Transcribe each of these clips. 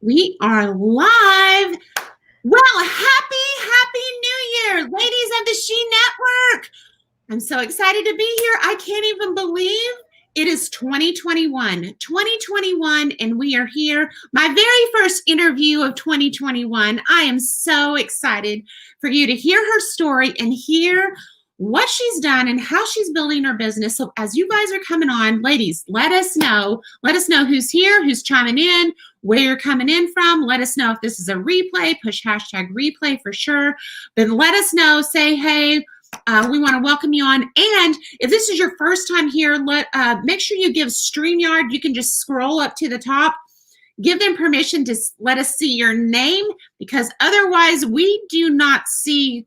We are live. Well, happy New Year, ladies of the She Network. I'm so excited to be here. I can't even believe it is 2021, and we are here. My very first interview of 2021. I am so excited for you to hear her story and hear what she's done and how she's building her business. So as you guys are coming on, ladies, let us know who's here, who's chiming in, where you're coming in from. Let us know if this is a replay. Push hashtag replay for sure. But let us know, say, hey, we want to welcome you on. And if this is your first time here, make sure you give StreamYard. You can just scroll up to the top. Give them permission to let us see your name, because otherwise we do not see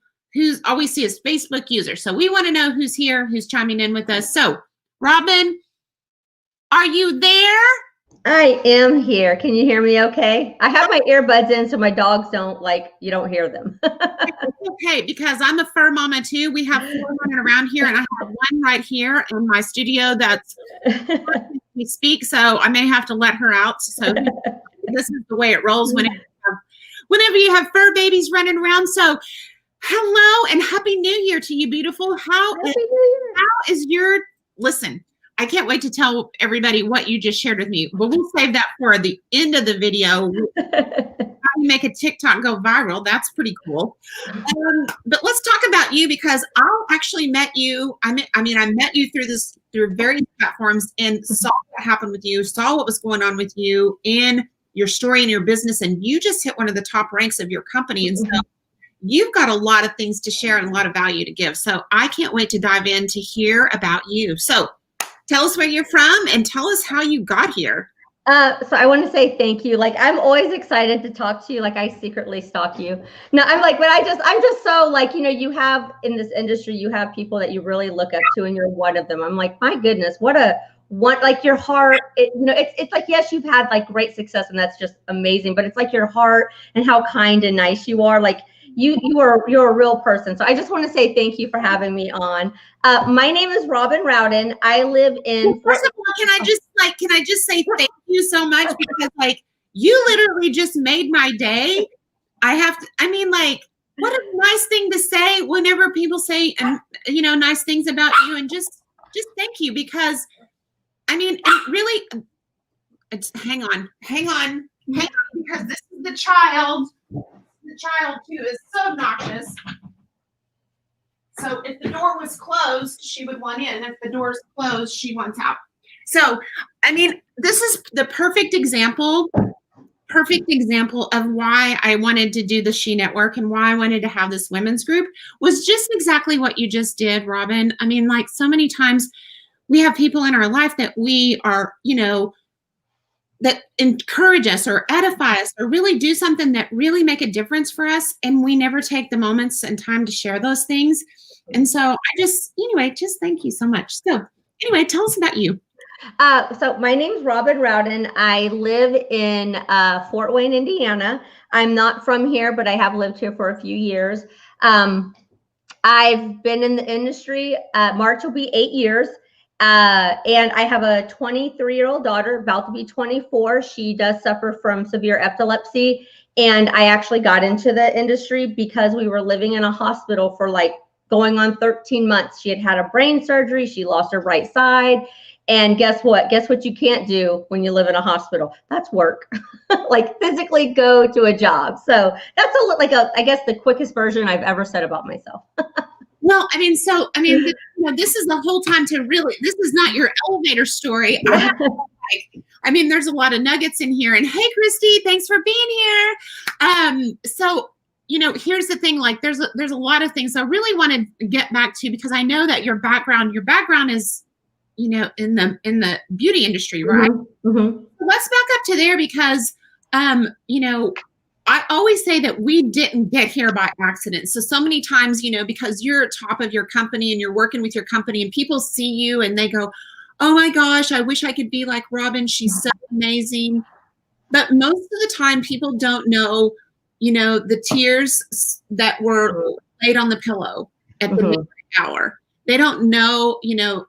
all we see is Facebook user. So we want to know who's here, who's chiming in with us. So, Robin, are you there? I am here. Can you hear me okay? I have my earbuds in so my dogs you don't hear them. Okay, because I'm a fur mama too. We have 4 running around here, and I have one right here in my studio that's we speak, so I may have to let her out. So this is the way it rolls whenever you have fur babies running around. So hello and happy New Year to you, beautiful. How is your listen? I can't wait to tell everybody what you just shared with me, but we'll save that for the end of the video. How you make a TikTok go viral. That's pretty cool. But let's talk about you, because I actually met you. I met you through various platforms and saw what happened with you, saw what was going on with you in your story and your business, and you just hit one of the top ranks of your company. And so you've got a lot of things to share and a lot of value to give. So I can't wait to dive in to hear about you. So tell us where you're from and tell us how you got here. So I want to say thank you. I'm always excited to talk to you. I secretly stalk you. No, I'm just so you have in this industry, you have people that you really look up to, and you're one of them. I'm like, my goodness, your heart, it's like, yes, you've had great success and that's just amazing, but it's like your heart and how kind and nice you are. You're a real person. So I just want to say thank you for having me on. My name is Robin Rowden. I live in. Well, first of all, can I just say thank you so much, because you literally just made my day. What a nice thing to say whenever people say nice things about you, and just thank you, because really, hang on, because this is the child. The child too is so obnoxious. So if the door was closed, she would want in. If the door's closed, she wants out. So, this is the perfect example of why I wanted to do the She Network and why I wanted to have this women's group, was just exactly what you just did, Robin. So many times we have people in our life that we are, that encourage us or edify us or really do something that really make a difference for us, and we never take the moments and time to share those things. And so just thank you so much. So anyway, tell us about you. So my name's Robin Rowden. I live in Fort Wayne, Indiana. I'm not from here, but I have lived here for a few years. I've been in the industry. March will be 8 years. And I have a 23-year-old daughter, about to be 24. She does suffer from severe epilepsy. And I actually got into the industry because we were living in a hospital for going on 13 months. She had had a brain surgery. She lost her right side. And guess what? Guess what you can't do when you live in a hospital? That's work. Physically go to a job. So that's I guess the quickest version I've ever said about myself. Well, this is the whole time to really, this is not your elevator story. There's a lot of nuggets in here. And hey, Christy, thanks for being here. So, here's the thing, there's a lot of things I really want to get back to, because I know that your background is, in the beauty industry, right? Mm-hmm. So let's back up to there, because, I always say that we didn't get here by accident. So many times, because you're top of your company and you're working with your company and people see you and they go, oh my gosh, I wish I could be like Robin. She's so amazing. But most of the time people don't know, the tears that were laid on the pillow at the midnight hour. They don't know,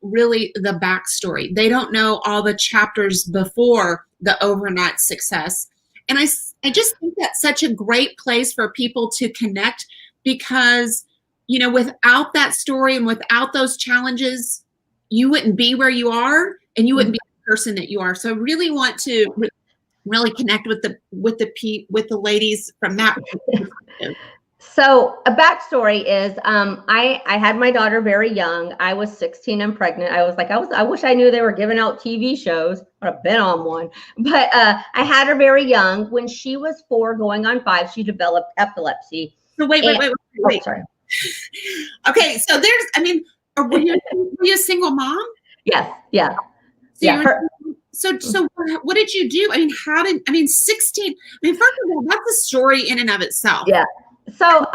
really the backstory. They don't know all the chapters before the overnight success. And I just think that's such a great place for people to connect because, you know, without that story and without those challenges, you wouldn't be where you are and you wouldn't be the person that you are. So I really want to really connect with the ladies from that perspective. So a backstory is I had my daughter very young. I was 16 and pregnant. I wish I knew they were giving out TV shows. I'd have been on one. But I had her very young. When she was 4 going on 5, she developed epilepsy. So wait. Oh, sorry. Okay, so were you a single mom? Yes. Yeah. So yeah. So what did you do? 16, first of all, that's a story in and of itself. Yeah. So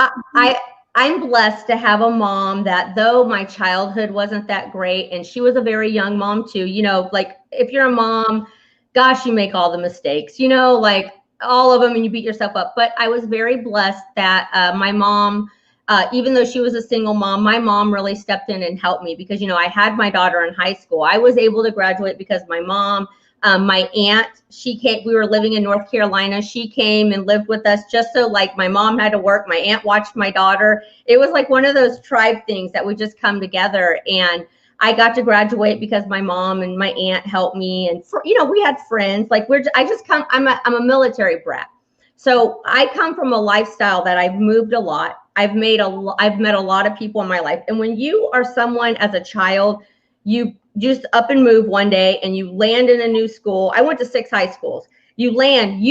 I'm blessed to have a mom that, though my childhood wasn't that great, and she was a very young mom too, you know, like if you're a mom, gosh, you make all the mistakes, you know, like all of them, and you beat yourself up. But I was very blessed that my mom, even though she was a single mom, my mom really stepped in and helped me because, you know, I had my daughter in high school. I was able to graduate because my mom, my aunt, she came, we were living in North Carolina. She came and lived with us just so like my mom had to work. My aunt watched my daughter. It was like one of those tribe things that would just come together. And I got to graduate because my mom and my aunt helped me. And you know, we had friends, like I'm a military brat. So I come from a lifestyle that I've moved a lot. I've met a lot of people in my life. And when you are someone as a child, you just up and move one day and you land in a new school. I went to 6 high schools. You land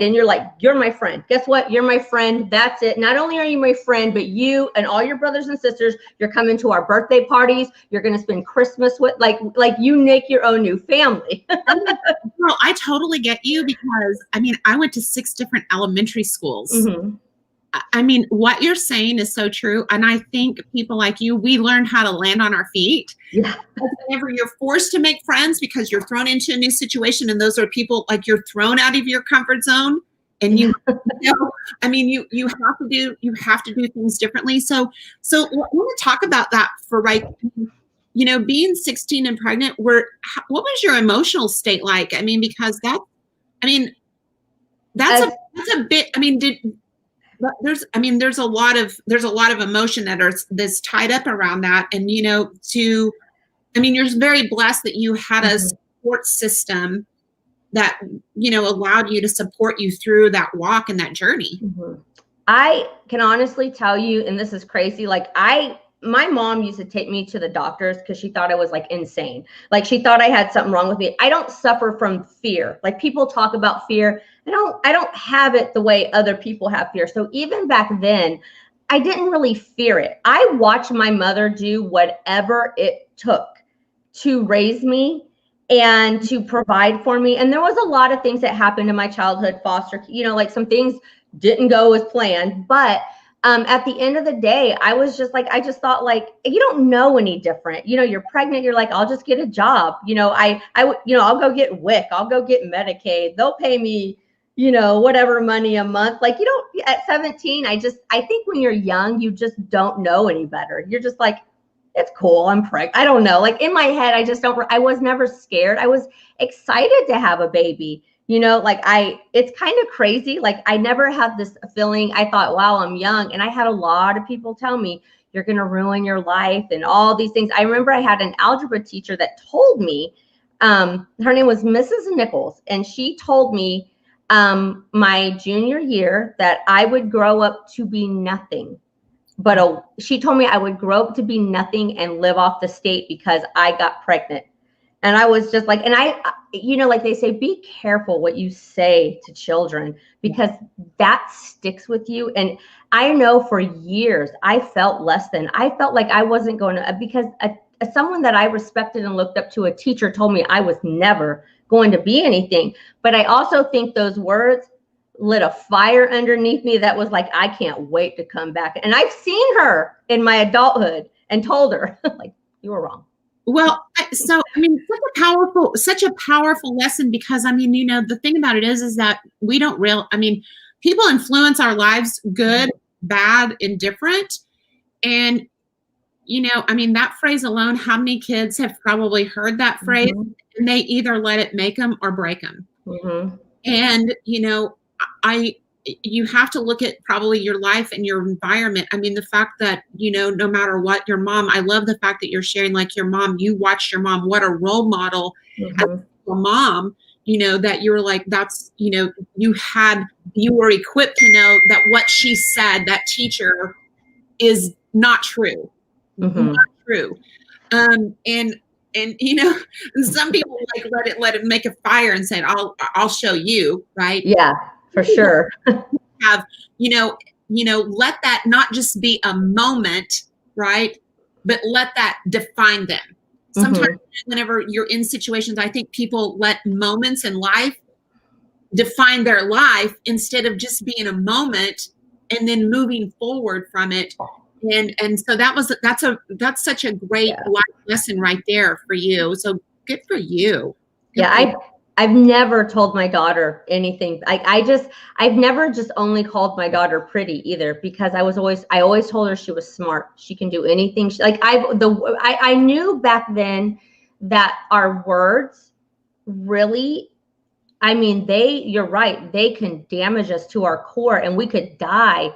and you're like, you're my friend. Guess what? You're my friend. That's it. Not only are you my friend, but you and all your brothers and sisters, you're coming to our birthday parties. You're going to spend Christmas with, like you make your own new family. Girl, I totally get you because I went to 6 different elementary schools. Mm-hmm. What you're saying is so true. And I think people like you, we learned how to land on our feet. Yeah. Whenever you're forced to make friends because you're thrown into a new situation, and those are people like you're thrown out of your comfort zone, and you have to do things differently. So I want to talk about that for being 16 and pregnant. What was your emotional state like? Because that's a bit. There's a lot of emotion that's tied up around that. And, you're very blessed that you had a support system that, allowed you to support you through that walk and that journey. Mm-hmm. I can honestly tell you, and this is crazy, my mom used to take me to the doctors because she thought I was like insane. Like she thought I had something wrong with me. I don't suffer from fear. Like people talk about fear. I don't have it the way other people have fear. So even back then, I didn't really fear it. I watched my mother do whatever it took to raise me and to provide for me. And there was a lot of things that happened in my childhood, foster, like some things didn't go as planned, but at the end of the day, I was just like, I just thought like, you don't know any different. You're pregnant. You're like, I'll just get a job. I'll go get WIC. I'll go get Medicaid. They'll pay me, whatever money a month. Like, at 17, I think when you're young, you just don't know any better. You're just like, it's cool. I'm pregnant. I don't know. Like in my head, I was never scared. I was excited to have a baby. It's kind of crazy. Like I never had this feeling. I thought, wow, I'm young. And I had a lot of people tell me, you're going to ruin your life and all these things. I remember I had an algebra teacher that told me, her name was Mrs. Nichols. And she told me my junior year that I would grow up to be nothing. But she told me I would grow up to be nothing and live off the state because I got pregnant. And I was just like, and like they say, be careful what you say to children because that sticks with you. And I know for years, I felt less than. I felt like I wasn't going to, because someone that I respected and looked up to, a teacher, told me I was never going to be anything. But I also think those words lit a fire underneath me that was like, I can't wait to come back. And I've seen her in my adulthood and told her, like, you were wrong. Well, such a powerful lesson because, the thing about it is that we don't people influence our lives, good, bad, indifferent. And, that phrase alone, how many kids have probably heard that phrase and they either let it make them or break them. Mm-hmm. And, you have to look at probably your life and your environment. I mean, the fact that, you know, no matter what, your mom, I love the fact that you're sharing, like, your mom, you watched your mom, what a role model as a mom, you know, that you're like, that's, you know, you were equipped to know that what she said, that teacher, is not true. Not true. And you know, some people like let it make a fire and say, I'll show you, right? Yeah, for sure. Have, let that not just be a moment, right? But let that define them. Sometimes whenever you're in situations, I think people let moments in life define their life instead of just being a moment and then moving forward from it. And so that's such a great life lesson right there for you. So good for you. I've never told my daughter anything. I've never just only called my daughter pretty either, because I always told her she was smart. She can do anything. I knew back then that our words really, I mean, you're right. They can damage us to our core, and we could die.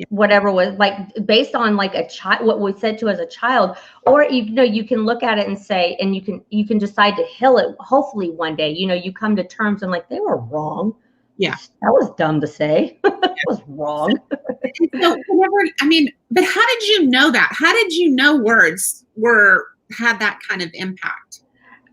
Whatever was like based on like a child, what we said to as a child, or you can look at it and say, and you can decide to heal it. Hopefully one day, you come to terms and like, they were wrong. Yeah, that was dumb to say. That was wrong. So but how did you know that? How did you know words had that kind of impact?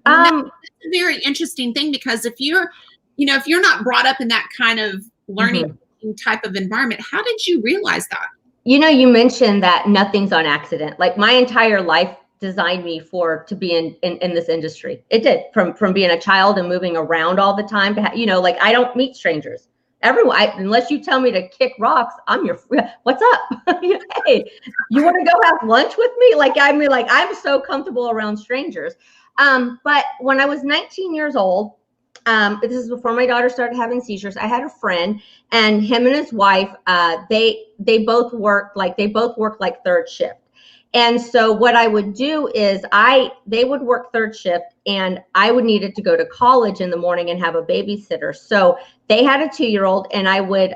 That's a very interesting thing, because if you're not brought up in that kind of learning type of environment, how did you realize that? You mentioned that nothing's on accident. Like, my entire life designed me to be in this industry. It did, from being a child and moving around all the time to like, I don't meet strangers. Everyone, unless you tell me to kick rocks, I'm your what's up? Hey, you want to go have lunch with me? Like, I'm so comfortable around strangers. But when I was 19 years old, this is before my daughter started having seizures, I had a friend, and him and his wife, they both worked like third shift. And so what I would do is they would work third shift, and I would needed to go to college in the morning and have a babysitter. So they had a 2-year-old, and I would,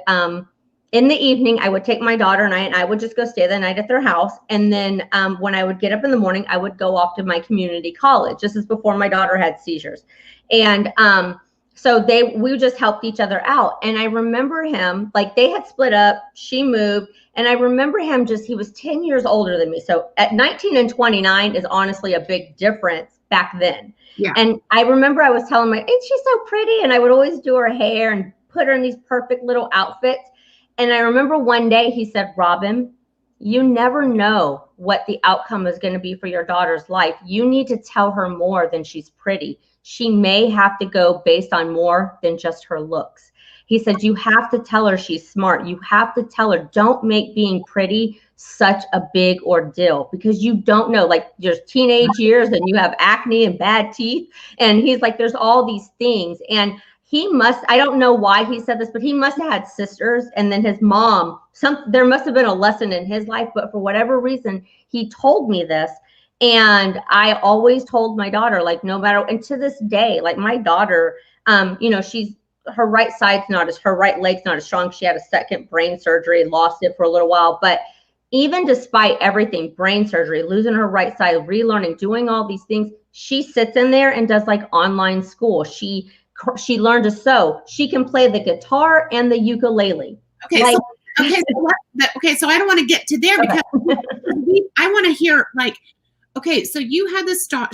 in the evening, I would take my daughter and I would just go stay the night at their house. And then when I would get up in the morning, I would go off to my community college. This is before my daughter had seizures. And so we just helped each other out. And I remember him, like, they had split up, she moved. And I remember him he was 10 years older than me. So at 19 and 29 is honestly a big difference back then. Yeah. And I remember I was telling she's so pretty. And I would always do her hair and put her in these perfect little outfits. And I remember one day he said, "Robin, you never know what the outcome is going to be for your daughter's life. You need to tell her more than she's pretty. She may have to go based on more than just her looks." He said, "You have to tell her she's smart. You have to tell her, don't make being pretty such a big ordeal, because you don't know, like, there's teenage years and you have acne and bad teeth." And he's like, there's all these things. And I don't know why he said this, but he must have had sisters, and then his mom, there must have been a lesson in his life, but for whatever reason, he told me this. And I always told my daughter, like, no matter, and to this day, like, my daughter, her right leg's not as strong. She had a second brain surgery, lost it for a little while. But even despite everything, brain surgery, losing her right side, relearning, doing all these things, she sits in there and does like online school. She learned to sew. She can play the guitar and the ukulele. Okay, so I don't want to get to there, because I want to hear, like, okay, so you had this daughter.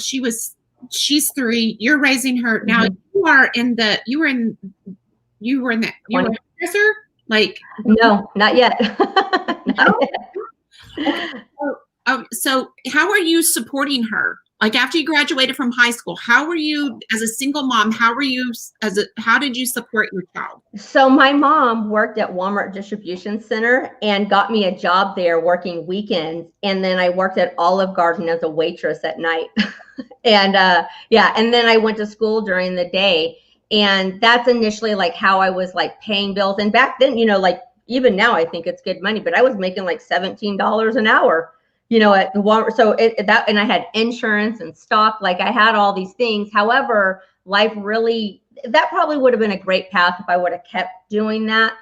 She's 3. You're raising her now. You were a hairdresser? Like, no, not yet. Not yet. Okay. So how are you supporting her? Like, after you graduated from high school, how were you as a single mom? How did you support your child? So my mom worked at Walmart Distribution Center and got me a job there working weekends. And then I worked at Olive Garden as a waitress at night. And and then I went to school during the day. And that's initially like how I was like paying bills. And back then, like, even now I think it's good money, but I was making like $17 an hour. At the Walmart. So and I had insurance and stock, like I had all these things. However, life really that probably would have been a great path if I would have kept doing that.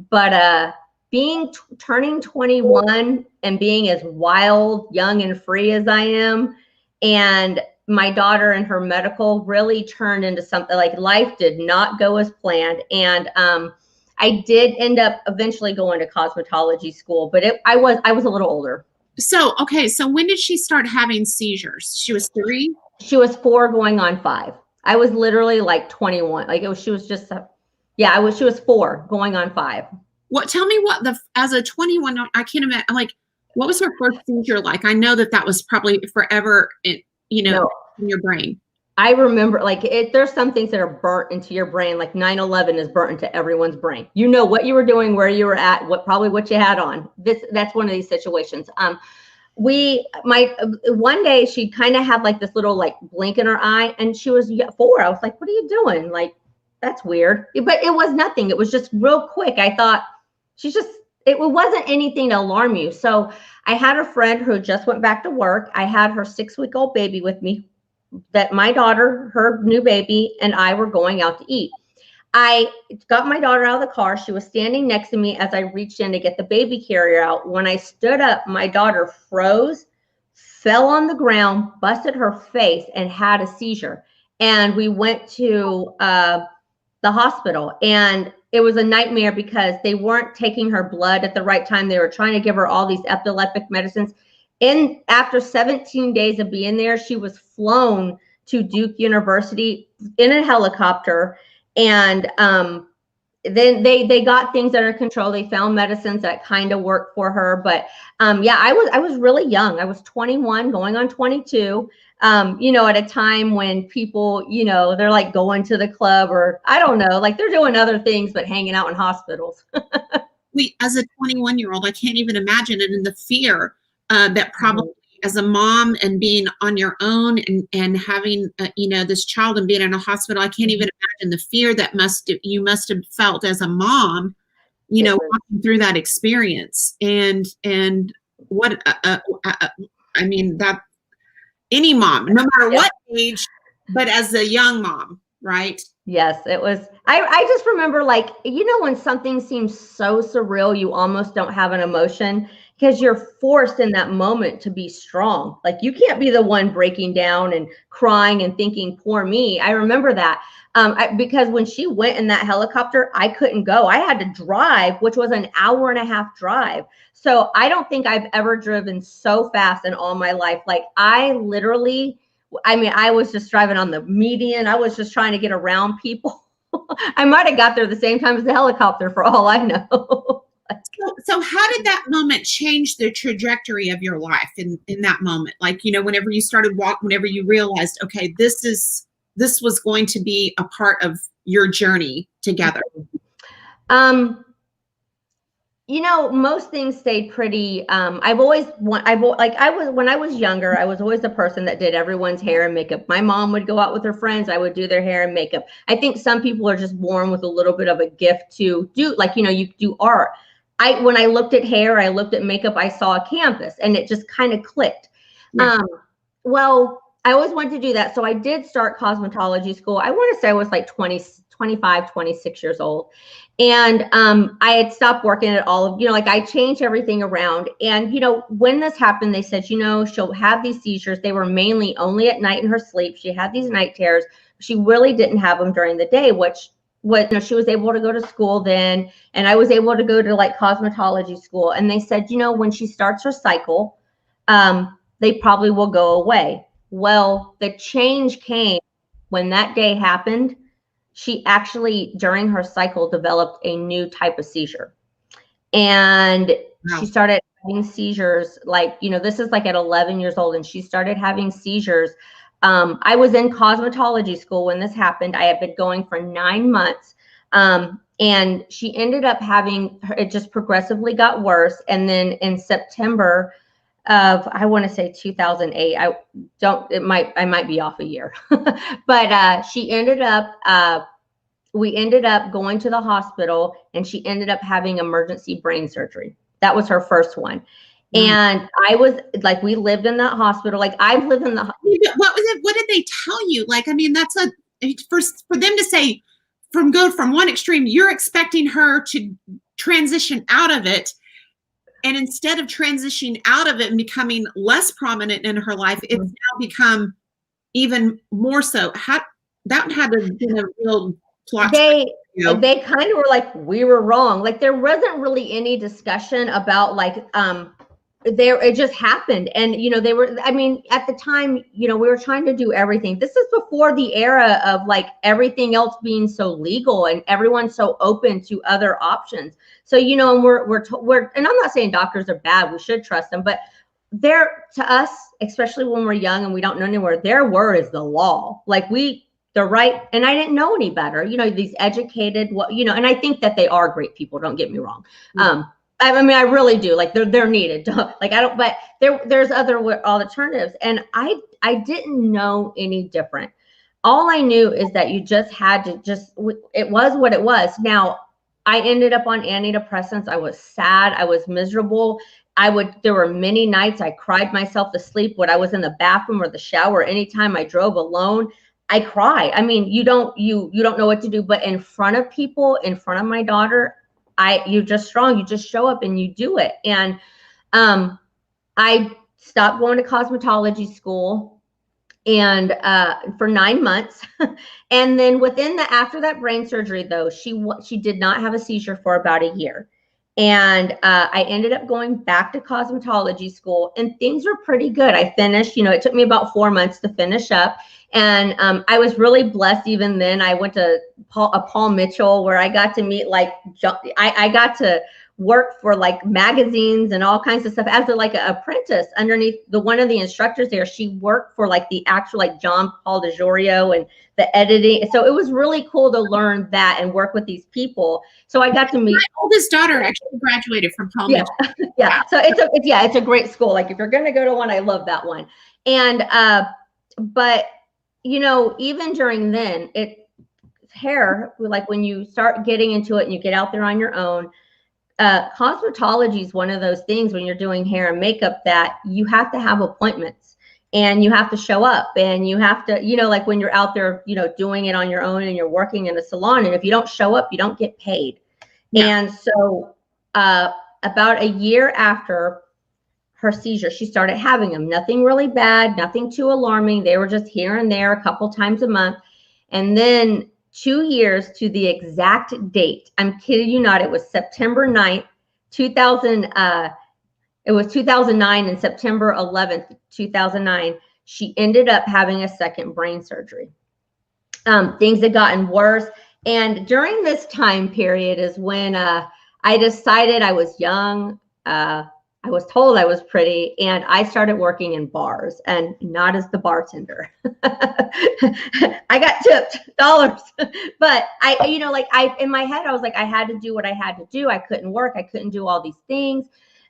But turning 21 and being as wild, young, and free as I am, and my daughter and her medical really turned into something like life did not go as planned. And I did end up eventually going to cosmetology school, but I was a little older. So, okay. So when did she start having seizures? She was 3? She was 4 going on 5. I was literally like 21. Like she was just, she was 4 going on 5. What, tell me what as a 21, I can't imagine, like, what was her first seizure like? I know that was probably forever, in your brain. I remember, like, there's some things that are burnt into your brain, like 9/11 is burnt into everyone's brain. You know what you were doing, where you were at, what you had on. That's one of these situations. One day she kind of had like this little like blink in her eye, and she was 4. I was like, what are you doing? Like, that's weird. But it was nothing. It was just real quick. I thought it wasn't anything to alarm you. So I had a friend who just went back to work. I had her 6-week-old baby with me, that my daughter, her new baby, and I were going out to eat. I got my daughter out of the car. She was standing next to me as I reached in to get the baby carrier out. When I stood up, my daughter froze, fell on the ground, busted her face, and had a seizure. And we went to the hospital, and it was a nightmare because they weren't taking her blood at the right time. They were trying to give her all these epileptic medicines. And after 17 days of being there, she was flown to Duke University in a helicopter. And then they got things under control. They found medicines that kind of worked for her. But I was really young. I was 21 going on 22, at a time when people, they're like going to the club, or I don't know, like they're doing other things, but hanging out in hospitals. As a 21-year-old, I can't even imagine it, and the fear that probably as a mom and being on your own and having, this child and being in a hospital, I can't even imagine the fear that you must have felt as a mom, walking through that experience. And what, I mean, that any mom, no matter what age, but as a young mom, right? Yes, it was. I just remember, like, when something seems so surreal, you almost don't have an emotion because you're forced in that moment to be strong. Like, you can't be the one breaking down and crying and thinking, poor me. I remember that because when she went in that helicopter, I couldn't go. I had to drive, which was an 1.5-hour drive. So I don't think I've ever driven so fast in all my life. Like, I was just driving on the median. I was just trying to get around people. I might have got there the same time as the helicopter for all I know. So how did that moment change the trajectory of your life in that moment? Like, whenever you started whenever you realized, okay, this was going to be a part of your journey together. Most things stayed pretty. When I was younger, I was always the person that did everyone's hair and makeup. My mom would go out with her friends. I would do their hair and makeup. I think some people are just born with a little bit of a gift to do, like, you do art. When I looked at hair, I looked at makeup, I saw a canvas, and it just kind of clicked. Yeah. Well, I always wanted to do that. So I did start cosmetology school. I want to say I was like 25, 26 years old. And I had stopped working at all of, I changed everything around. And, when this happened, they said, she'll have these seizures. They were mainly only at night in her sleep. She had these night terrors. She really didn't have them during the day, she was able to go to school then. And I was able to go to like cosmetology school. And they said, when she starts her cycle, they probably will go away. Well, the change came when that day happened. She actually, during her cycle, developed a new type of seizure. And she started having seizures, like, this is like at 11 years old, and she started having seizures. I was in cosmetology school when this happened. I had been going for 9 months. And she ended up it just progressively got worse. And then in September of, I want to say 2008, I might be off a year, but we ended up going to the hospital, and she ended up having emergency brain surgery. That was her first one. And I was like, we lived in that hospital. Like, I've lived in the. What did they tell you? Like, I mean, that's for them to say, go from one extreme, you're expecting her to transition out of it. And instead of transitioning out of it and becoming less prominent in her life, it's now become even more so. That had to be a real plot. They kind of were like, we were wrong. Like there wasn't really any discussion about like it just happened. And they were, I mean, at the time, we were trying to do everything. This is before the era of like everything else being so legal and everyone so open to other options. So and we're and I'm not saying doctors are bad, we should trust them, but they're, to us, especially when we're young and we don't know anywhere, their word is the law. Like they're right. And I didn't know any better, these educated, and I think that they are great people. Don't get me wrong. I mean, I really do. Like they're needed. Like I don't, but there's other alternatives. And I didn't know any different. All I knew is that you just had to it was what it was. Now I ended up on antidepressants. I was sad. I was miserable. There were many nights I cried myself to sleep when I was in the bathroom or the shower. Anytime I drove alone, I cry. I mean, you don't know what to do, but in front of people, in front of my daughter, you're just strong. You just show up and you do it. And I stopped going to cosmetology school and for 9 months. And then after that brain surgery though, she did not have a seizure for about a year. And I ended up going back to cosmetology school and things were pretty good. I finished, it took me about 4 months to finish up. And I was really blessed even then. I went to Paul Mitchell where I got to meet I got to work for like magazines and all kinds of stuff as an apprentice underneath one of the instructors there. She worked for like the actual like John Paul DiGiorio and the editing. So it was really cool to learn that and work with these people. So I got to meet. My oldest daughter actually graduated from Paul Mitchell. Yeah. So it's a great school. Like if you're going to go to one, I love that one. And but even during then, hair, like when you start getting into it and you get out there on your own, cosmetology is one of those things when you're doing hair and makeup that you have to have appointments and you have to show up and you have to, like when you're out there, doing it on your own and you're working in a salon. And if you don't show up, you don't get paid. Yeah. And so about a year after her seizure, she started having them. Nothing really bad, nothing too alarming. They were just here and there a couple times a month. And then 2 years to the exact date, I'm kidding you not, it was September 9th, 2000. It was 2009 and September 11th, 2009, she ended up having a second brain surgery. Things had gotten worse. And during this time period is when I decided I was young. I was told I was pretty, and I started working in bars and not as the bartender. I got tipped dollars, but in my head, I was like, I had to do what I had to do. I couldn't work. I couldn't do all these things.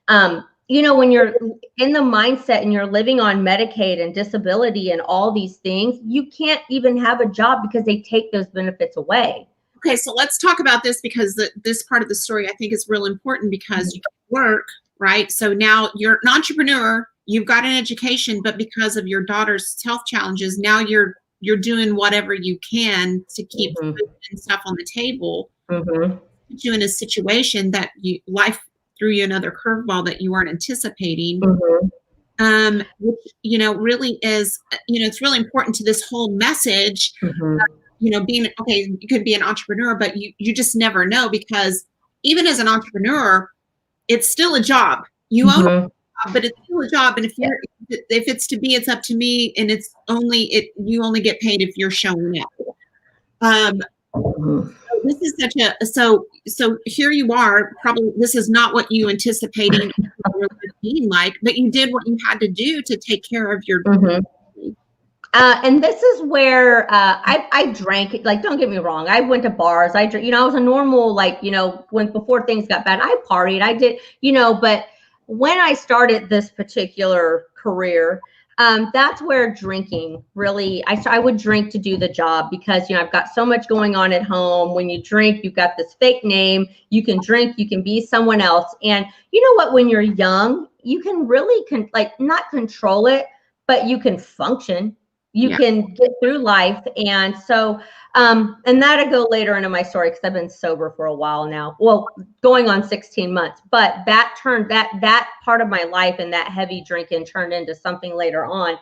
When you're in the mindset and you're living on Medicaid and disability and all these things, you can't even have a job because they take those benefits away. Okay, so let's talk about this because this part of the story I think is real important because you can work. Right. So now you're an entrepreneur, you've got an education, but because of your daughter's health challenges, now you're doing whatever you can to keep food and stuff on the table. Put you in a situation that life threw you another curveball that you weren't anticipating. Which, really is, it's really important to this whole message. Being okay, you could be an entrepreneur, but you just never know because even as an entrepreneur, it's still a job. You own a job, but it's still a job. And if it's to be, it's up to me. And you only get paid if you're showing up. This is so here you are. Probably this is not what you anticipated being like, but you did what you had to do to take care of your. And this is where I drank. Like, don't get me wrong. I went to bars. I drank. I was a normal, before things got bad, I partied. I did, but when I started this particular career, that's where drinking really. I would drink to do the job because I've got so much going on at home. When you drink, you've got this fake name. You can drink. You can be someone else. And you know what? When you're young, you can really not control it, but you can function. you Yeah. can get through life. And so, and that'll go later into my story, because I've been sober for a while now. Well, going on 16 months, but that part of my life and that heavy drinking turned into something later on.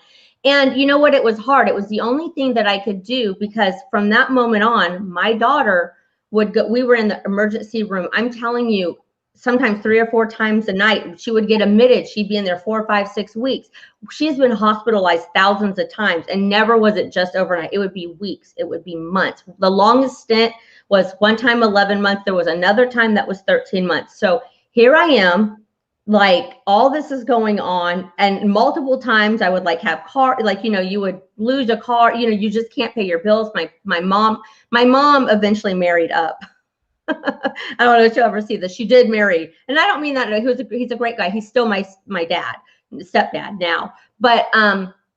And you know what? It was hard. It was the only thing that I could do, because from that moment on, my daughter would go, we were in the emergency room. I'm telling you, sometimes 3 or 4 times a night, she would get admitted. She'd be in there 4, 5, 6 weeks. She's been hospitalized thousands of times, and never was it just overnight. It would be weeks. It would be months. The longest stint was one time 11 months. There was another time that was 13 months. So here I am, like, all this is going on, and multiple times I would like have car, like, you know, you would lose a car, you know, you just can't pay your bills. My mom eventually married up. I don't know if you'll ever see this. She did marry, and I don't mean that he's a great guy. He's still my dad, stepdad now. But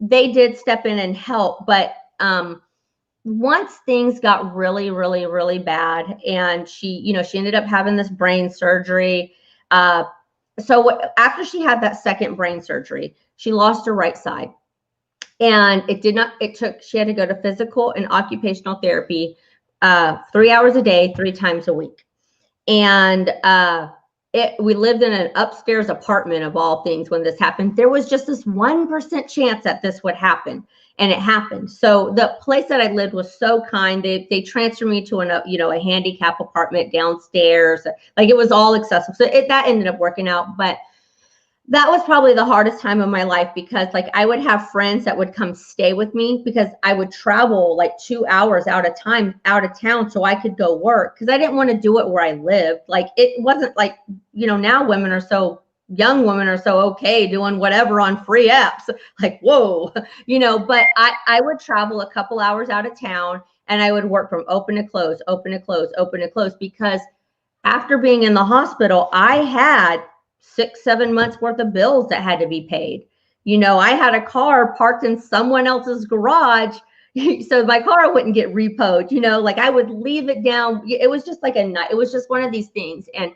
they did step in and help. But once things got really, really, really bad, and she ended up having this brain surgery. So after she had that second brain surgery, she lost her right side, and she had to go to physical and occupational therapy 3 hours a day, 3 times a week. And we lived in an upstairs apartment, of all things, when this happened. There was just this 1% chance that this would happen, and it happened. So the place that I lived was so kind. They transferred me to a handicap apartment downstairs. Like, it was all accessible. So that ended up working out. But that was probably the hardest time of my life, because like I would have friends that would come stay with me, because I would travel like 2 hours out of town so I could go work, because I didn't want to do it where I lived. Like, it wasn't like, now young women are so okay doing whatever on free apps, like, whoa, but I would travel a couple hours out of town, and I would work from open to close, open to close, open to close, because after being in the hospital, I had 6, 7 months worth of bills that had to be paid. I had a car parked in someone else's garage, so my car wouldn't get repoed. Like, I would leave it down. It was just like it was just one of these things. And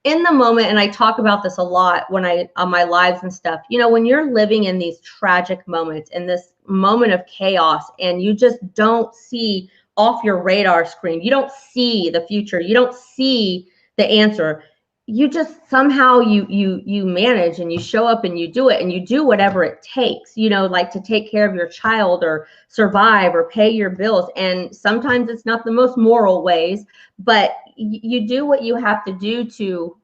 in the moment, and I talk about this a lot on my lives and stuff, when you're living in these tragic moments, in this moment of chaos, and you just don't see off your radar screen, you don't see the future, you don't see the answer, you just somehow you manage, and you show up, and you do it, and you do whatever it takes, like to take care of your child, or survive, or pay your bills. And sometimes it's not the most moral ways, but you do what you have to do to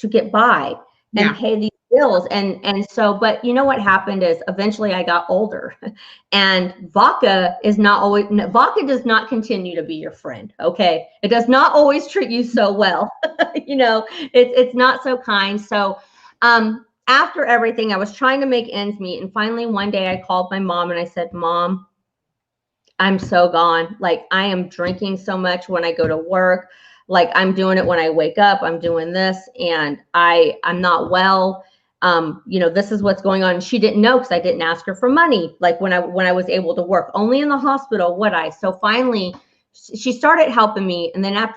get by and pay these bills. And so, but what happened is, eventually I got older, and vodka does not continue to be your friend. Okay. It does not always treat you so well. It's not so kind. So, after everything, I was trying to make ends meet. And finally, one day I called my mom, and I said, Mom, I'm so gone. Like, I am drinking so much when I go to work. Like, I'm doing it when I wake up. I'm doing this, and I'm not well. This is what's going on. And she didn't know, because I didn't ask her for money. Like, when I was able to work, only in the hospital would I. So finally, she started helping me. And then I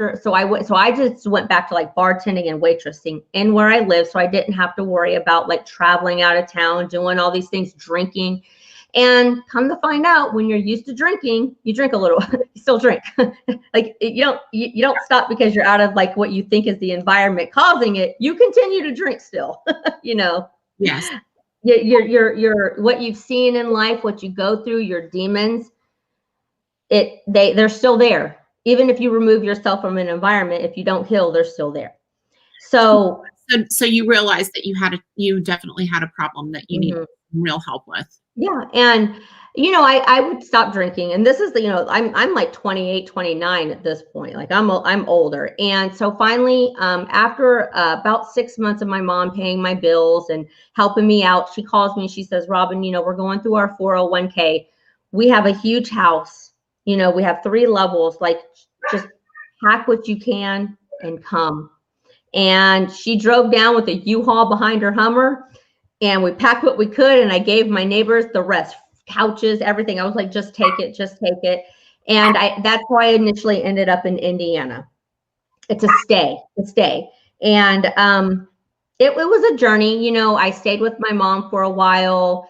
just went back to like bartending and waitressing in where I live. So I didn't have to worry about like traveling out of town, doing all these things, drinking. And come to find out, when you're used to drinking, you drink a little, you still drink. Like, you don't stop because you're out of like what you think is the environment causing it. You continue to drink still, Yes. Your what you've seen in life, what you go through, your demons, they're still there. Even if you remove yourself from an environment, if you don't heal, they're still there. So you realized that you definitely had a problem that you needed real help with. Yeah. And, I would stop drinking, and this is I'm like 28, 29 at this point. Like, I'm older. And so finally, after about 6 months of my mom paying my bills and helping me out, she calls me and she says, Robin, we're going through our 401k. We have a huge house. We have 3 levels, like, just pack what you can and come. And she drove down with a U-Haul behind her Hummer, and we packed what we could, and I gave my neighbors the rest, couches, everything. I was like, just take it, just take it. And that's why I initially ended up in Indiana. It's a stay. And it was a journey. I stayed with my mom for a while.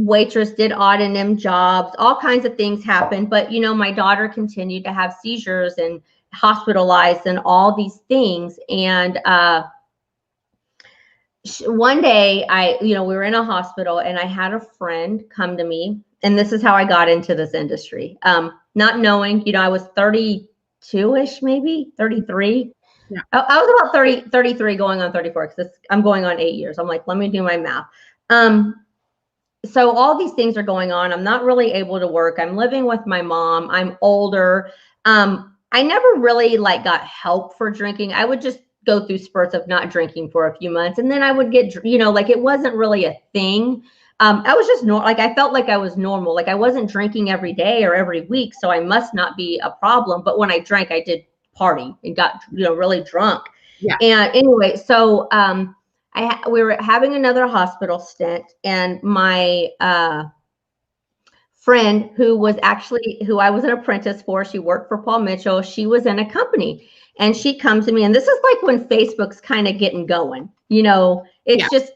waitress, did odd and end jobs, all kinds of things happened. But, my daughter continued to have seizures and hospitalized and all these things. And one day we were in a hospital and I had a friend come to me, and this is how I got into this industry. Not knowing, I was 32-ish, maybe 33. Yeah. I was about 33 going on 34 because I'm going on 8 years. I'm like, let me do my math. So all these things are going on. I'm not really able to work. I'm living with my mom. I'm older. I never really got help for drinking. I would just go through spurts of not drinking for a few months. And then I would get, it wasn't really a thing. I was just I felt like I was normal. I wasn't drinking every day or every week. So I must not be a problem. But when I drank, I did party and got, really drunk. Yeah. And anyway, so, we were having another hospital stint, and my friend who I was an apprentice for, she worked for Paul Mitchell. She was in a company, and she comes to me, and this is when Facebook's kind of getting going. It's just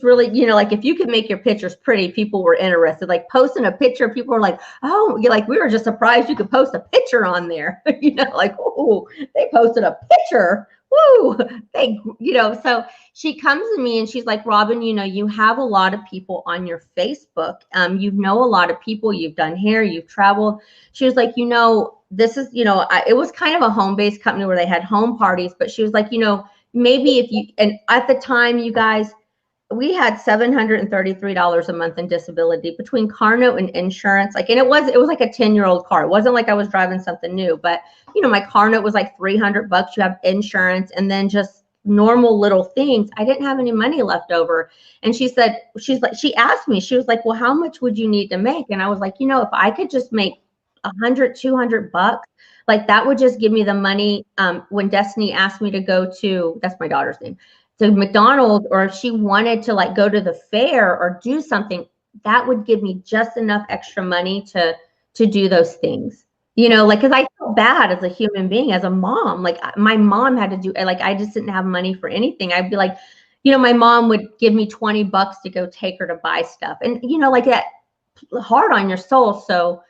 really, if you could make your pictures pretty, people were interested. Posting a picture, people were like, oh, we were just surprised you could post a picture on there. Oh, they posted a picture. Woo! So she comes to me and she's like, Robin, you have a lot of people on your Facebook. You know a lot of people. You've done hair, you've traveled. She was like, this is, it was kind of a home-based company where they had home parties, but she was like, maybe if you, and at the time, you guys, we had $733 a month in disability between car note and insurance. And it was like a 10-year-old car. It wasn't like I was driving something new, but my car note was like $300. You have insurance and then just normal little things. I didn't have any money left over. And she asked me, she was like, well, how much would you need to make? And I was like, if I could just make $100-200, that would just give me the money. When Destiny asked me to go to, that's my daughter's name, to McDonald's, or if she wanted to go to the fair or do something, that would give me just enough extra money to do those things, because I felt bad as a human being, as a mom. My mom had to do, I just didn't have money for anything. I'd be like, my mom would give me $20 to go take her to buy stuff. And, that hard on your soul. So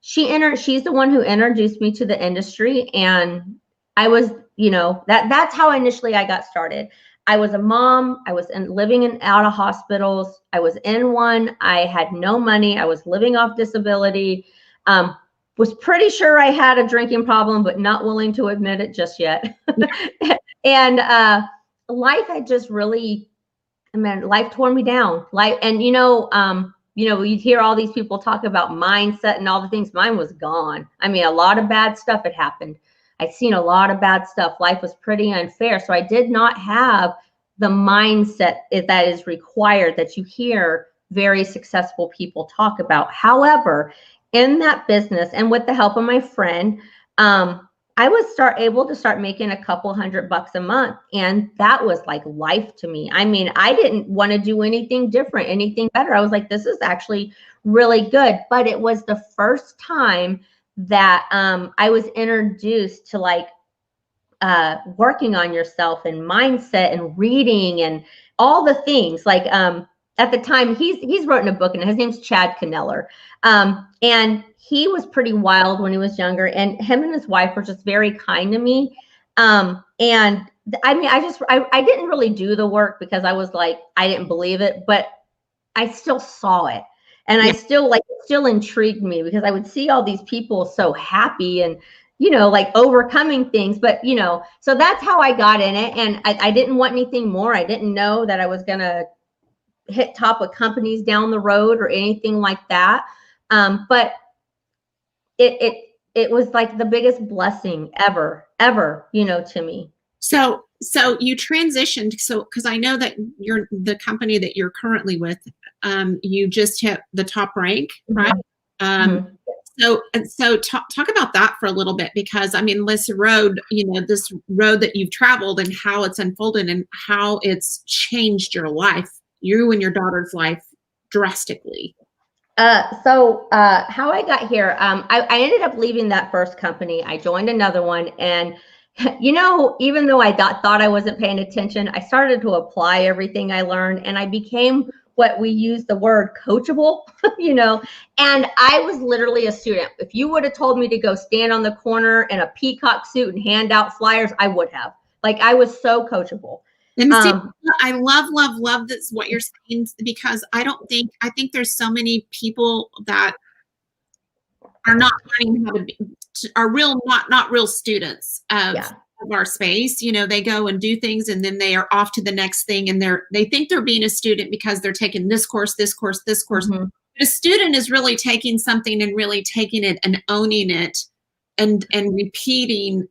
she's the one who introduced me to the industry. And I was, that's how initially I got started. I was a mom. I was living in out of hospitals. I was in one. I had no money. I was living off disability. Was pretty sure I had a drinking problem, but not willing to admit it just yet. And life had just really, life tore me down. And you hear all these people talk about mindset and all the things. Mine was gone. A lot of bad stuff had happened. I'd seen a lot of bad stuff. Life was pretty unfair. So I did not have the mindset that is required that you hear very successful people talk about. However, in that business and with the help of my friend, I was able to start making a couple $100 a month. And that was like life to me. I didn't want to do anything different, anything better. I was like, this is actually really good. But it was the first time that I was introduced to working on yourself and mindset and reading and all the things. At the time, he's written a book, and his name's Chad Kneller. And he was pretty wild when he was younger, and him and his wife were just very kind to me. And I didn't really do the work because I was like, I didn't believe it, but I still saw it. And I still it still intrigued me because I would see all these people so happy and, overcoming things. But, so that's how I got in it. And I didn't want anything more. I didn't know that I was going to hit top of companies down the road or anything like that. But it was like the biggest blessing ever, to me. So you transitioned. Because I know that the company that you're currently with, you just hit the top rank, right? Mm-hmm. So talk about that for a little bit, because this road that you've traveled and how it's unfolded and how it's changed your life, you and your daughter's life drastically. So how I got here, I ended up leaving that first company. I joined another one, and even though I thought I wasn't paying attention, I started to apply everything I learned, and I became what we use the word coachable, you know, and I was literally a student. If you would have told me to go stand on the corner in a peacock suit and hand out flyers, I would have. Like, I was so coachable. And see, I love this, what you're saying, because I think there's so many people that are not learning how to be, are real, not real students of our space. You know, they go and do things and then they are off to the next thing, and they think they're being a student because they're taking this course, this course, this course. Mm-hmm. But a student is really taking something and really taking it and owning it and repeating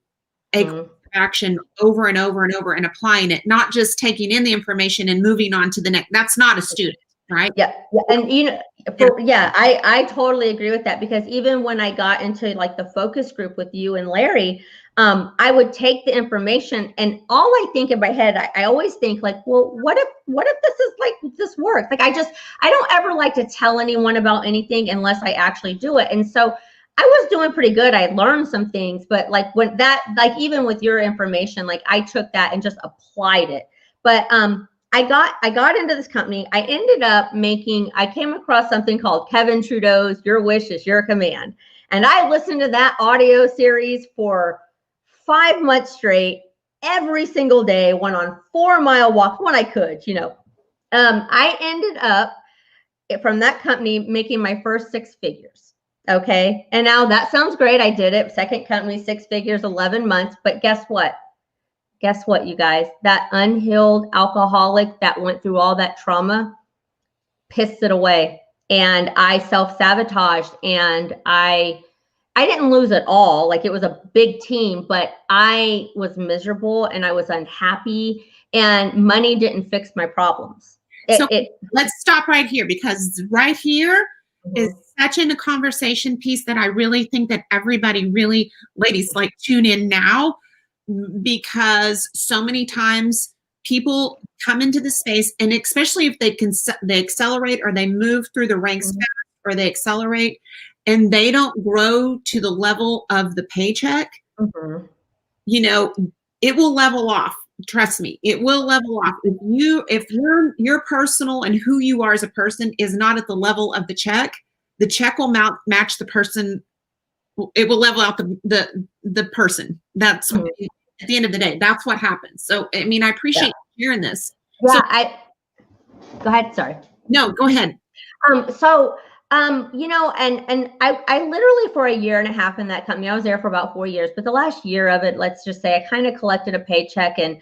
a action over and over and over and applying it, not just taking in the information and moving on to the next. That's not a student, right? Yeah. And you know, I totally agree with that, because even when I got into like the focus group with you and Larry, I would take the information, and all I think in my head, I always think like, well, what if this is like, this works? Like, I don't ever like to tell anyone about anything unless I actually do it. And so I was doing pretty good. I learned some things, but like when that, like even with your information, like I took that and just applied it. But I got into this company. I ended up I came across something called Kevin Trudeau's Your Wish is Your Command. And I listened to that audio series for 5 months straight, every single day, went on 4-mile walks when I could, you know. I ended up from that company making my first 6 figures. Okay. And now that sounds great. I did it. Second company, 6 figures, 11 months. But guess what? Guess what, you guys? That unhealed alcoholic that went through all that trauma pissed it away. And I self-sabotaged, and I didn't lose it all. Like, it was a big team, but I was miserable and I was unhappy, and money didn't fix my problems. Let's stop right here, because right here is such in a conversation piece that I really think that everybody really, ladies, like, tune in now, because so many times people come into the space, and especially if they accelerate or they move through the ranks fast, or they accelerate and they don't grow to the level of the paycheck, you know, it will level off. Trust me, it will level off. If your personal and who you are as a person is not at the level of the check will match the person. It will level out the person. That's at the end of the day, that's what happens. So, I mean, I appreciate hearing this. Yeah, go ahead. Sorry. No, go ahead. You know, and I literally, for 1.5 years in that company, I was there for about 4 years, but the last year of it, let's just say, I kind of collected a paycheck, and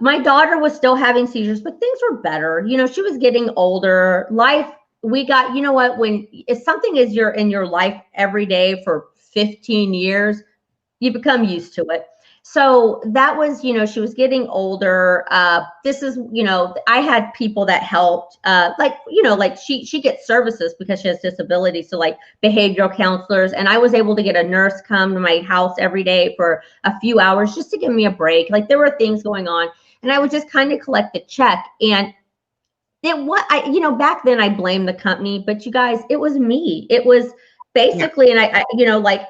my daughter was still having seizures, but things were better. You know, she was getting older. You know what, if something is in your life every day for 15 years, you become used to it. So that was, you know, she was getting older. This is, you know, I had people that helped, like, you know, like she gets services because she has disabilities. So like behavioral counselors, and I was able to get a nurse come to my house every day for a few hours just to give me a break. Like, there were things going on, and I would just kind of collect the check. And you know, back then I blamed the company, but you guys, it was me. It was basically, and I you know, like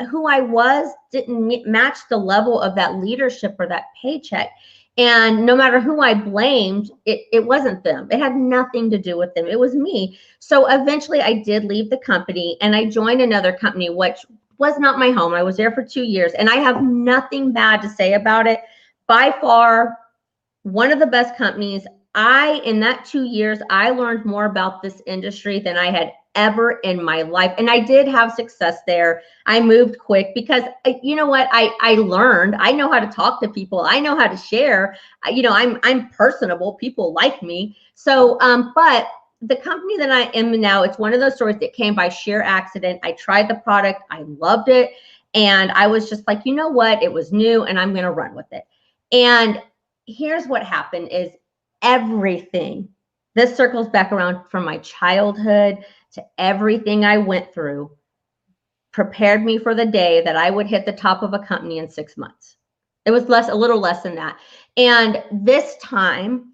who I was didn't match the level of that leadership or that paycheck. And no matter who I blamed, it wasn't them. It had nothing to do with them. It was me. So eventually I did leave the company, and I joined another company, which was not my home. I was there for 2 years, and I have nothing bad to say about it. By far, one of the best companies. In that 2 years, I learned more about this industry than I had ever in my life. And I did have success there. I moved quick because, you know what, I learned. I know how to talk to people. I know how to share. You know, I'm personable. People like me. So, but the company that I am now, it's one of those stories that came by sheer accident. I tried the product. I loved it. And I was just like, you know what, it was new, and I'm going to run with it. And here's what happened is, everything, this circles back around from my childhood to everything I went through, prepared me for the day that I would hit the top of a company in 6 months. It was a little less than that. And this time,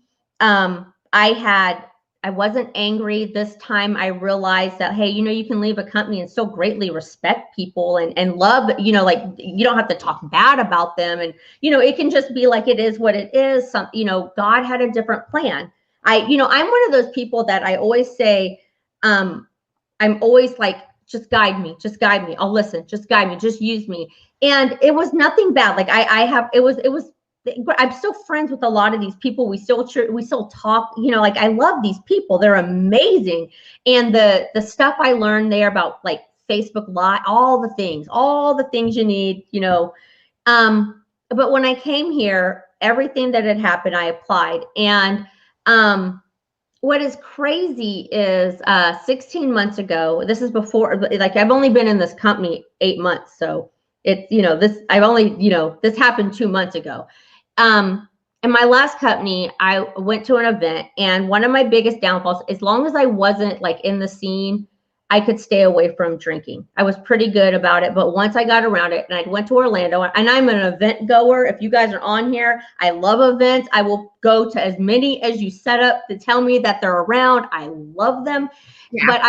I wasn't angry. This time I realized that, hey, you know, you can leave a company and still greatly respect people and love, you know, like, you don't have to talk bad about them. And, you know, it can just be like, it is what it is. You know, God had a different plan. I'm one of those people that I always say, I'm always like, just guide me, just guide me. I'll listen, just guide me, just use me. And it was nothing bad. Like it was, I'm still friends with a lot of these people. We still talk, like I love these people. They're amazing. And the stuff I learned there about like Facebook Live, all the things you need, but when I came here, everything that had happened, I applied. And what is crazy is 16 months ago, this is before, like I've only been in this company 8 months. So it's, this happened 2 months ago. In my last company, I went to an event, and one of my biggest downfalls, as long as I wasn't like in the scene, I could stay away from drinking. I was pretty good about it, but once I got around it, and I went to Orlando, and I'm an event goer. If you guys are on here, I love events. I will go to as many as you set up to tell me that they're around. I love them. Yeah. But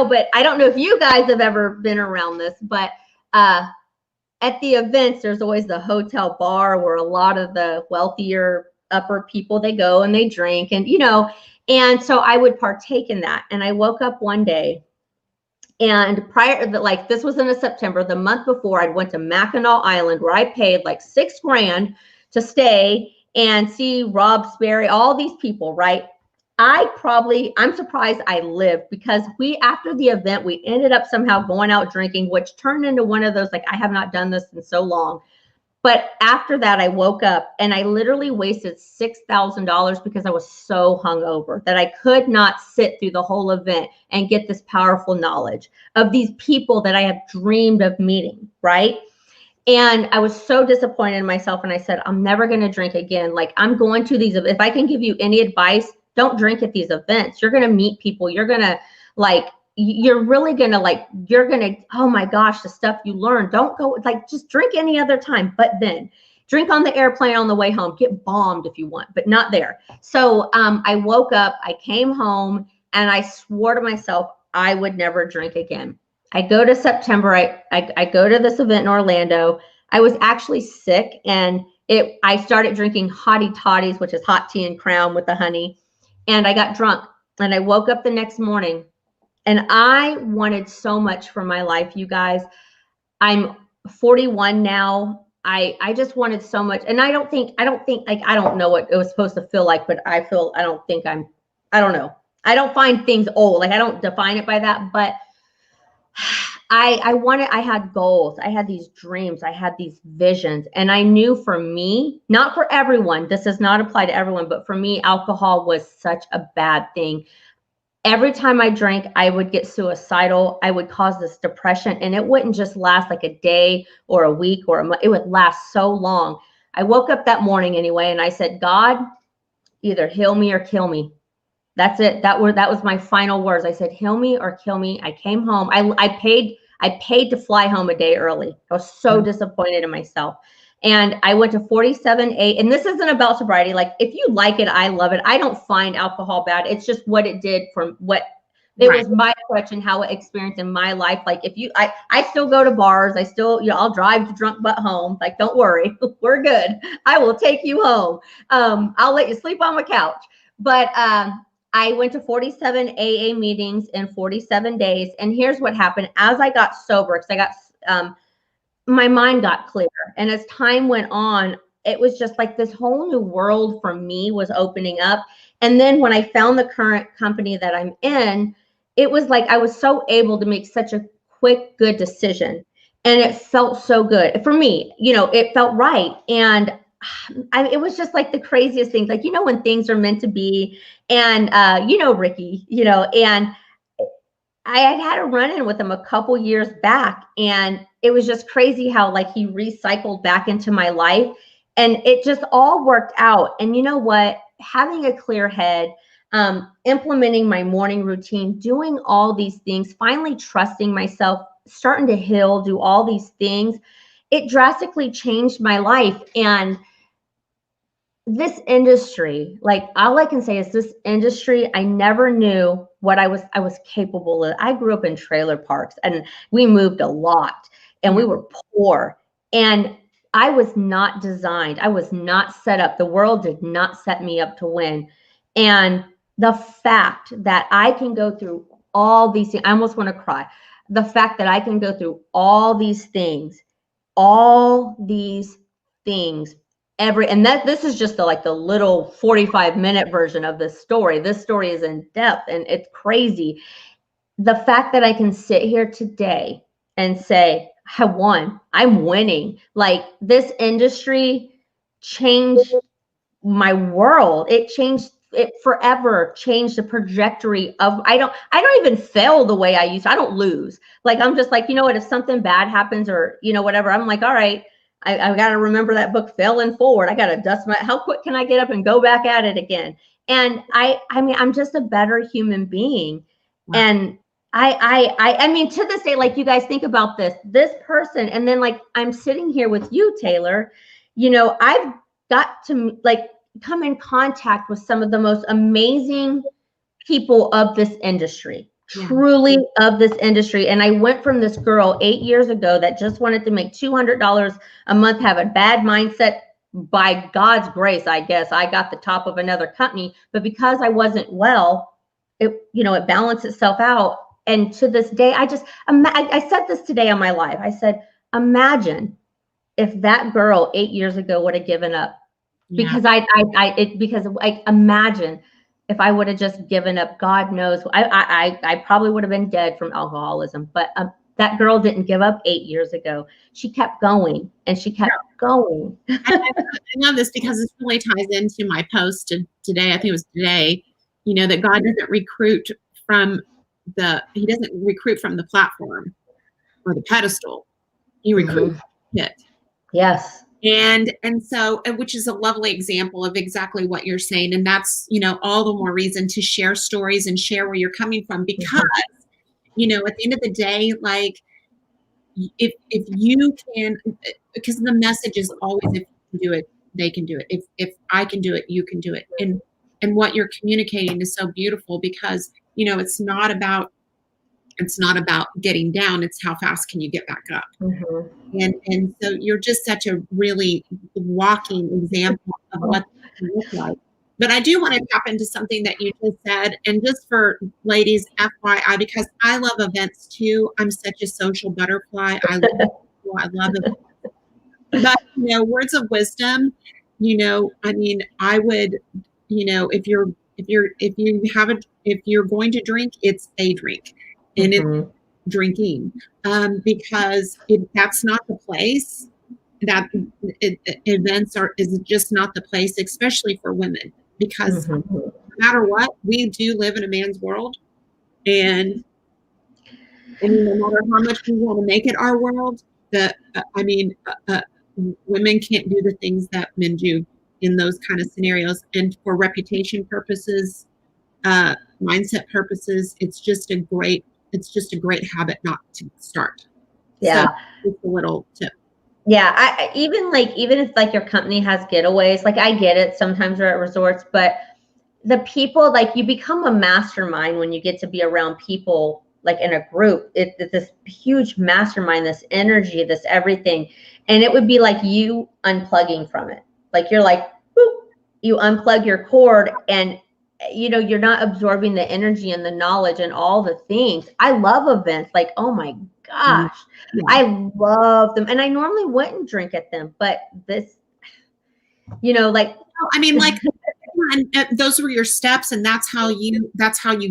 but I don't know if you guys have ever been around this, but at the events, there's always the hotel bar where a lot of the wealthier upper people, they go and they drink, and and so I would partake in that. And I woke up one day, and like this was in a September, the month before, I went to Mackinac Island, where I paid like $6,000 to stay and see Rob Sperry, all these people, right? I'm surprised I lived, because after the event, we ended up somehow going out drinking, which turned into one of those, like, I have not done this in so long. But after that, I woke up and I literally wasted $6,000 because I was so hungover that I could not sit through the whole event and get this powerful knowledge of these people that I have dreamed of meeting, right? And I was so disappointed in myself. And I said, I'm never going to drink again. Like, I'm going to these, if I can give you any advice, don't drink at these events. You're going to meet people. You're going to oh my gosh, the stuff you learn. Don't go, like, just drink any other time, but then drink on the airplane on the way home. Get bombed if you want, but not there. So I woke up, I came home, and I swore to myself I would never drink again. I go to September, I go to this event in Orlando. I was actually sick, and I started drinking hottie toddies, which is hot tea and Crown with the honey. And I got drunk, and I woke up the next morning, and I wanted so much for my life, you guys. I'm 41 now. I just wanted so much. And I don't know what it was supposed to feel like, but I don't know. I don't find things old. Like, I don't define it by that, but I had goals. I had these dreams. I had these visions. And I knew, for me, not for everyone, this does not apply to everyone, but for me, alcohol was such a bad thing. Every time I drank, I would get suicidal. I would cause this depression, and it wouldn't just last like a day or a week or a month. It would last so long. I woke up that morning anyway, and I said, God, either heal me or kill me. That's it. That was my final words. I said, heal me or kill me. I came home. I paid to fly home a day early. I was so disappointed in myself. And I went to 47A, and this isn't about sobriety. Like, if you like it, I love it. I don't find alcohol bad. It's just what it did was my crutch and how it experienced in my life. Like, I still go to bars. I still, I'll drive to drunk butt home. Like, don't worry, we're good. I will take you home. I'll let you sleep on my couch. But I went to 47 AA meetings in 47 days. And here's what happened. As I got sober, because my mind got clear. And as time went on, it was just like this whole new world for me was opening up. And then when I found the current company that I'm in, it was like I was so able to make such a quick, good decision. And it felt so good for me. It felt right. And it was just like the craziest things, like, when things are meant to be. And, Ricky, and I had a run-in with him a couple years back, and it was just crazy how, like, he recycled back into my life, and it just all worked out. And you know what? Having a clear head, implementing my morning routine, doing all these things, finally trusting myself, starting to heal, do all these things, it drastically changed my life. And this industry, like, all I can say is this industry, I never knew what I was capable of. I grew up in trailer parks, and we moved a lot, and we were poor, and I was not designed. I was not set up. The world did not set me up to win. And the fact that I can go through all these things, I almost want to cry. The fact that I can go through all these things, and that this is just the little 45-minute version of this story. This story is in depth and it's crazy. The fact that I can sit here today and say, I won, I'm winning. Like, this industry changed my world. It forever changed the trajectory of, I don't even fail the way I used to. I don't lose. Like, I'm just like, you know what, if something bad happens or, whatever, I'm like, all right, I got to remember that book, Failing Forward. I got to dust how quick can I get up and go back at it again? And I mean, I'm just a better human being. Wow. And I mean, to this day, like, you guys think about this person, and then, like, I'm sitting here with you, Taylor, I've got to, like, come in contact with some of the most amazing people of this industry, truly of this industry. And I went from this girl 8 years ago that just wanted to make $200 a month, have a bad mindset. By God's grace, I guess I got the top of another company, but because I wasn't well, it balanced itself out. And to this day, I said this today on my live. I said, imagine if that girl 8 years ago would have given up. Because imagine if I would have just given up. God knows, I probably would have been dead from alcoholism. But that girl didn't give up 8 years ago. She kept going, and she kept going. I love this because this really ties into my post today. I think it was today. That God doesn't recruit from the platform or the pedestal. He recruits from it. Yes. And so, which is a lovely example of exactly what you're saying. And that's, all the more reason to share stories and share where you're coming from, because, at the end of the day, like, if you can, because the message is always, if you can do it, they can do it. If I can do it, you can do it. And what you're communicating is so beautiful, because, it's not about getting down. It's how fast can you get back up. And so you're just such a really walking example of what that can look like. But I do want to tap into something that you just said, and just for ladies, FYI, because I love events too. I'm such a social butterfly. I love it. But words of wisdom. I mean, I would, if you're going to drink, it's a drink, and it's drinking, because that's not the place. That events is just not the place, especially for women, because no matter what, we do live in a man's world, and no matter how much we want to make it our world, women can't do the things that men do in those kind of scenarios. And for reputation purposes, mindset purposes, it's just a great habit not to start. Yeah. So just a little tip. Yeah. Even if like your company has getaways, like, I get it. Sometimes we're at resorts, but the people, like, you become a mastermind when you get to be around people, like, in a group. It's this huge mastermind, this energy, this everything. And it would be like you unplugging from it. Like, you're like, boop, you unplug your cord, and you're not absorbing the energy and the knowledge and all the things. I love events. Like, oh my gosh, I love them. And I normally wouldn't drink at them, but this, like, I mean, like, those were your steps, and that's how you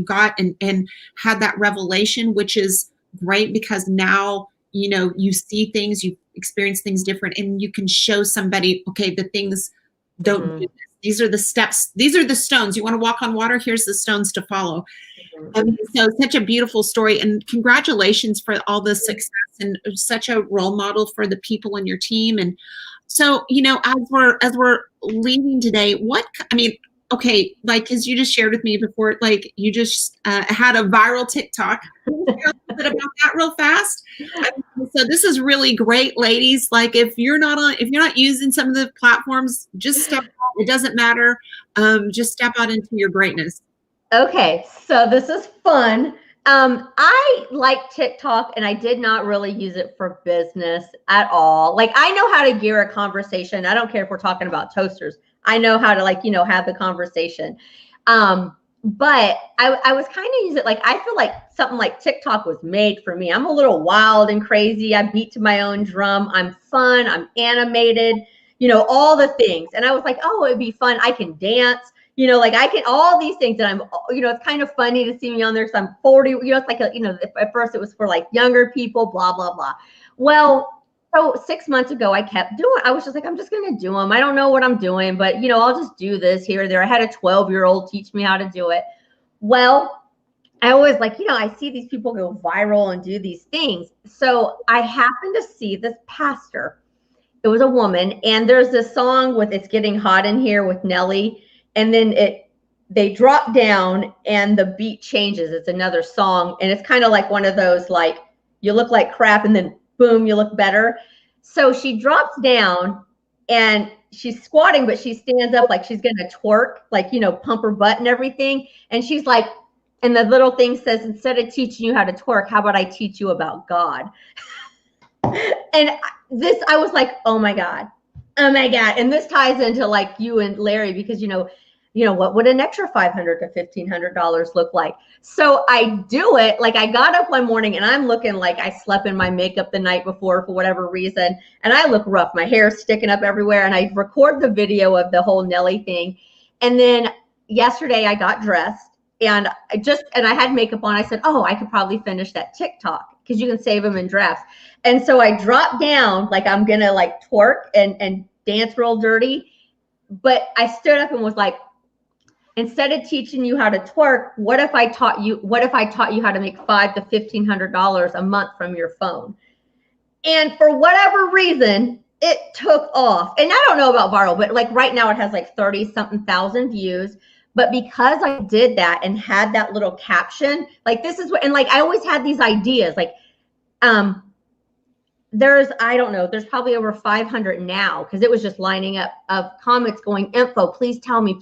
got and had that revelation, which is great, because now, you see things, you experience things different, and you can show somebody, okay, the things don't do this. These are the steps. These are the stones. You want to walk on water? Here's the stones to follow. So such a beautiful story, and congratulations for all the success, and such a role model for the people in your team. And so, as we're leaving today, okay, like, because you just shared with me before, like, you just had a viral TikTok. Can you share a little bit about that real fast? So this is really great, ladies. Like, if you're not using some of the platforms, just step out. It doesn't matter. Just step out into your greatness. Okay, so this is fun. I like TikTok, and I did not really use it for business at all. Like, I know how to gear a conversation. I don't care if we're talking about toasters. I know how to, like, have the conversation. But I was kind of using it, like, I feel like something like TikTok was made for me. I'm a little wild and crazy. I beat to my own drum. I'm fun. I'm animated, all the things. And I was like, oh, it'd be fun. I can dance, like I can, all these things that I'm, it's kind of funny to see me on there because I'm 40, it's like, at first it was for like younger people, blah, blah, blah. Well, so 6 months ago, I was just like, I'm just going to do them. I don't know what I'm doing, but, I'll just do this here or there. I had a 12-year-old teach me how to do it. Well, I always like, I see these people go viral and do these things. So I happened to see this pastor. It was a woman. And there's this song with It's Getting Hot in Here with Nelly. And then they drop down and the beat changes. It's another song. And it's kind of like one of those, like, you look like crap and then boom, you look better. So she drops down and she's squatting, but she stands up like she's going to twerk, like, pump her butt and everything. And she's like, and the little thing says, instead of teaching you how to twerk, how about I teach you about God? And I was like, oh my God. And this ties into like you and Larry, because, what would an extra $500 to $1,500 look like? So I do it. Like, I got up one morning and I'm looking like I slept in my makeup the night before for whatever reason. And I look rough. My hair's sticking up everywhere. And I record the video of the whole Nelly thing. And then yesterday I got dressed and I had makeup on. I said, oh, I could probably finish that TikTok because you can save them in drafts. And so I dropped down like I'm going to like twerk and dance real dirty. But I stood up and was like, instead of teaching you how to twerk, what if I taught you how to make $500 to $1,500 a month from your phone? And for whatever reason, it took off. And I don't know about viral, but like right now it has like 30-something thousand views. But because I did that and had that little caption, like this is what, and like I always had these ideas, like there's probably over 500 now because it was just lining up of comments going, info, please tell me,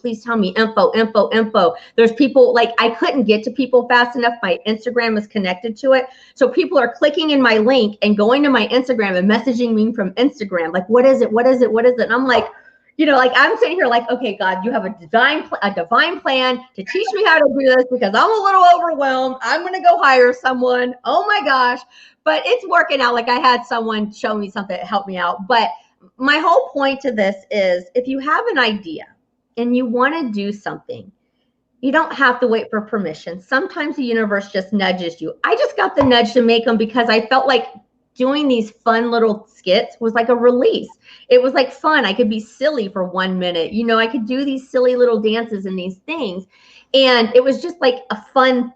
info. There's people, like I couldn't get to people fast enough. My Instagram is connected to it. So people are clicking in my link and going to my Instagram and messaging me from Instagram. Like, what is it? And I'm like, like I'm sitting here like, okay, God, you have a divine plan to teach me how to do this because I'm a little overwhelmed. I'm going to go hire someone. Oh my gosh. But it's working out. Like I had someone show me something that helped me out. But my whole point to this is if you have an idea and you want to do something, you don't have to wait for permission. Sometimes the universe just nudges you. I just got the nudge to make them because I felt like doing these fun little skits was like a release. It was like fun. I could be silly for 1 minute. I could do these silly little dances and these things. And it was just like a fun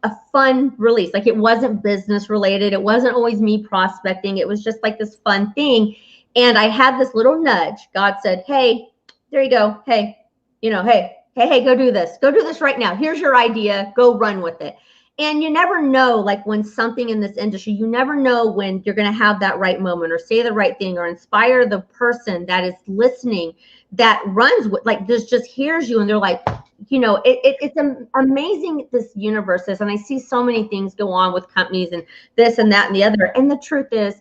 release. Like it wasn't business related. It wasn't always me prospecting. It was just like this fun thing. And I had this little nudge. God said, hey, there you go. Hey, hey, go do this. Go do this right now. Here's your idea. Go run with it. And you never know, like when something in this industry, you never know when you're going to have that right moment or say the right thing or inspire the person that is listening that runs with, like, this just hears you and they're like, it's amazing this universe is. And I see so many things go on with companies and this and that and the other. And the truth is,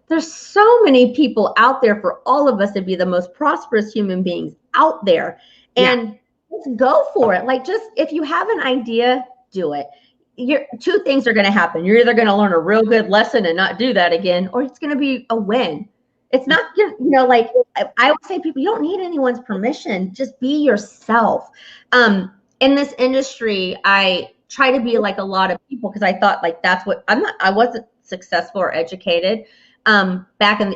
there's so many people out there for all of us to be the most prosperous human beings out there. And let's go for it. Like, just if you have an idea, do it. Two things are going to happen. You're either going to learn a real good lesson and not do that again, or it's going to be a win. It's not, like I would say, people, you don't need anyone's permission. Just be yourself. In this industry, I try to be like a lot of people because I thought like that's what I wasn't successful or educated. Back in,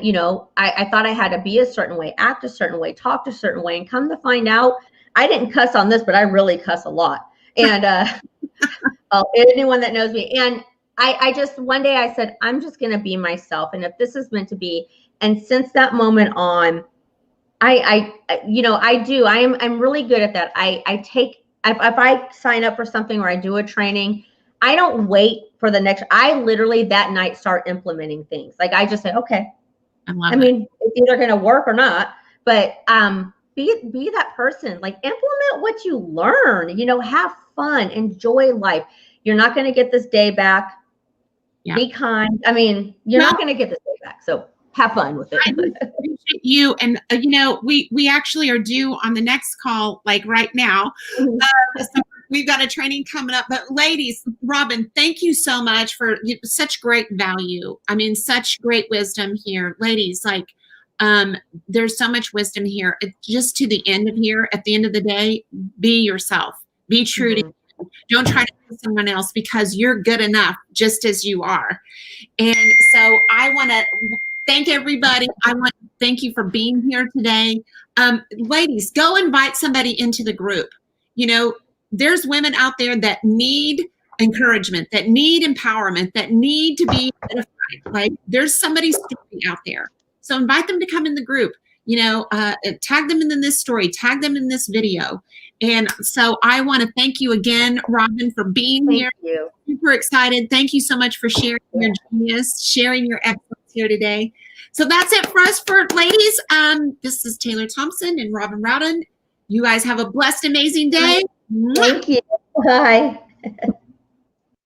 I thought I had to be a certain way, act a certain way, talk a certain way, and come to find out, I didn't cuss on this, but I really cuss a lot. And anyone that knows me, and I just one day I said, I'm just going to be myself, and if this is meant to be. And since that moment on, I'm really good at that. If I sign up for something or I do a training, I don't wait for the next. I literally that night start implementing things. Like I just say, okay. I mean, it's either going to work or not. But be that person. Like implement what you learn. Have fun, enjoy life. You're not going to get this day back. Yeah. Be kind. I mean, you're not going to get this day back. So have fun with it. I appreciate you. And, we actually are due on the next call, like right now. Mm-hmm. So we've got a training coming up. But ladies, Robin, thank you so much for such great value. I mean, such great wisdom here. Ladies, like, there's so much wisdom here. Just to the end of here, at the end of the day, be yourself. Be true to you. Don't try to be someone else, because you're good enough just as you are. And so I want to thank everybody. I want to thank you for being here today. Ladies, go invite somebody into the group. You know, there's women out there that need encouragement, that need empowerment, that need to be edified. Like, there's somebody's story out there. So invite them to come in the group. You know, tag them in this story, tag them in this video. And so I want to thank you again, Robin, for being here. Thank you. Super excited. Thank you so much for sharing your genius, sharing your excellence here today. So that's it for us, for ladies. This is Taylor Thompson and Robin Rowden. You guys have a blessed, amazing day. Thank you. Bye.